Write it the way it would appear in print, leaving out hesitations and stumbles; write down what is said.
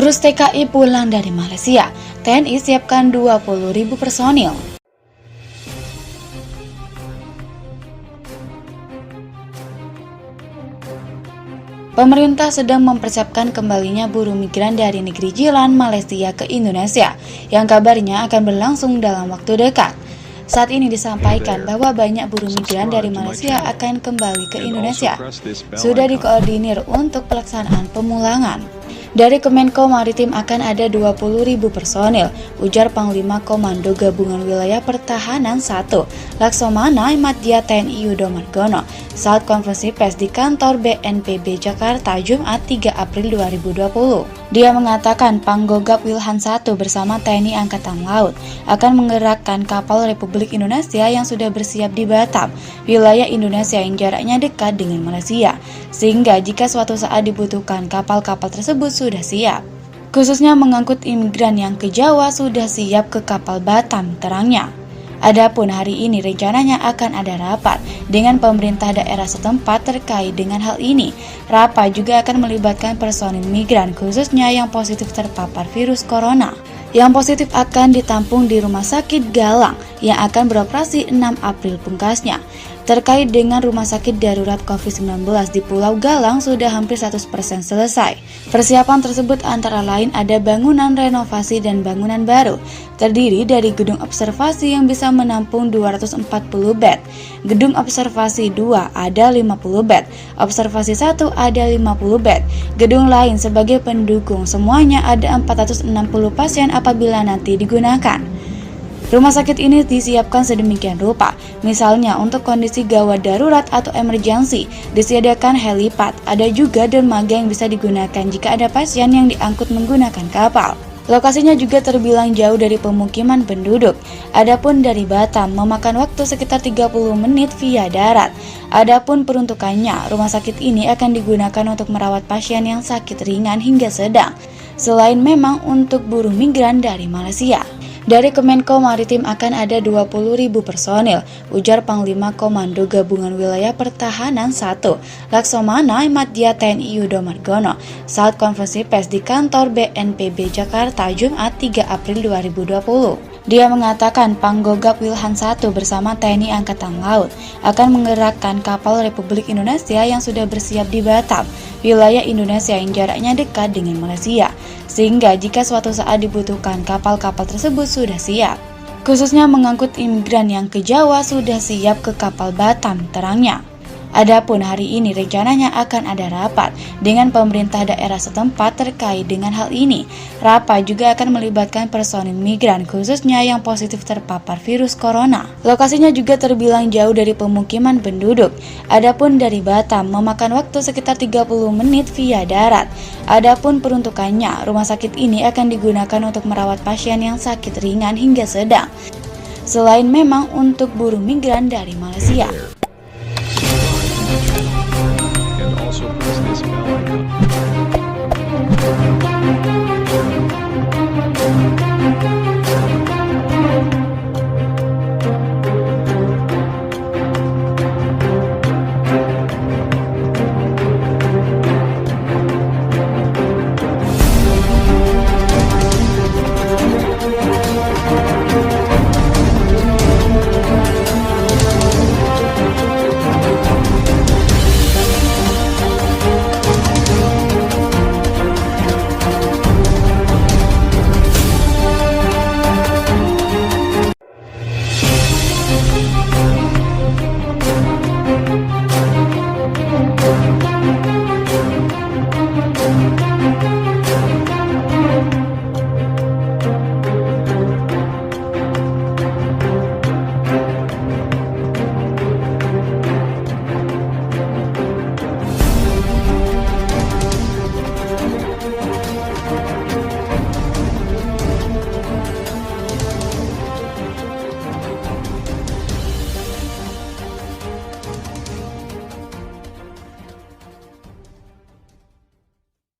Gurus TKI pulang dari Malaysia, TNI siapkan 20.000 personil. Pemerintah sedang mempersiapkan kembalinya buruh migran dari negeri jiran Malaysia ke Indonesia, yang kabarnya akan berlangsung dalam waktu dekat. Saat ini disampaikan bahwa banyak buruh migran dari Malaysia akan kembali ke Indonesia. Sudah dikoordinir untuk pelaksanaan pemulangan. Dari Kemenko Maritim akan ada 20.000 personil, ujar Panglima Komando Gabungan Wilayah Pertahanan 1, Laksamana Madya TNI Yudo Margono, saat konferensi pers di kantor BNPB Jakarta Jumat 3 April 2020. Dia mengatakan Panggogap Wilhan 1 bersama TNI Angkatan Laut akan menggerakkan kapal Republik Indonesia yang sudah bersiap di Batam, wilayah Indonesia yang jaraknya dekat dengan Malaysia, sehingga jika suatu saat dibutuhkan kapal-kapal tersebut sudah siap. Khususnya mengangkut imigran yang ke Jawa sudah siap ke kapal Batam, terangnya. Adapun hari ini rencananya akan ada rapat dengan pemerintah daerah setempat terkait dengan hal ini. Rapat juga akan melibatkan personil migran khususnya yang positif terpapar virus corona. Yang positif akan ditampung di Rumah Sakit Galang yang akan beroperasi 6 April pungkasnya. Terkait dengan rumah sakit darurat COVID-19 di Pulau Galang sudah hampir 100% selesai. Persiapan tersebut antara lain ada bangunan renovasi dan bangunan baru, terdiri dari gedung observasi yang bisa menampung 240 bed, gedung observasi 2 ada 50 bed, observasi 1 ada 50 bed, gedung lain sebagai pendukung, semuanya ada 460 pasien apabila nanti digunakan. Rumah sakit ini disiapkan sedemikian rupa, misalnya untuk kondisi gawat darurat atau emergensi, disediakan helipad, ada juga dermaga yang bisa digunakan jika ada pasien yang diangkut menggunakan kapal. Lokasinya juga terbilang jauh dari pemukiman penduduk. Adapun dari Batam memakan waktu sekitar 30 menit via darat. Adapun peruntukannya, rumah sakit ini akan digunakan untuk merawat pasien yang sakit ringan hingga sedang, selain memang untuk buruh migran dari Malaysia. Dari Kemenko Maritim akan ada 20.000 personil, ujar Panglima Komando Gabungan Wilayah Pertahanan 1, Laksamana Madya TNI Yudo Margono, saat konferensi pers di kantor BNPB Jakarta Jumat 3 April 2020. Dia mengatakan Panggogap Wilhan 1 bersama TNI Angkatan Laut akan menggerakkan kapal Republik Indonesia yang sudah bersiap di Batam, wilayah Indonesia yang jaraknya dekat dengan Malaysia, sehingga jika suatu saat dibutuhkan kapal-kapal tersebut sudah siap. Khususnya mengangkut imigran yang ke Jawa sudah siap ke kapal Batam, terangnya. Adapun hari ini rencananya akan ada rapat dengan pemerintah daerah setempat terkait dengan hal ini. Rapat juga akan melibatkan personil migran khususnya yang positif terpapar virus corona. Lokasinya juga terbilang jauh dari pemukiman penduduk. Adapun dari Batam memakan waktu sekitar 30 menit via darat. Adapun peruntukannya, rumah sakit ini akan digunakan untuk merawat pasien yang sakit ringan hingga sedang, selain memang untuk buruh migran dari Malaysia. And also press this bell icon.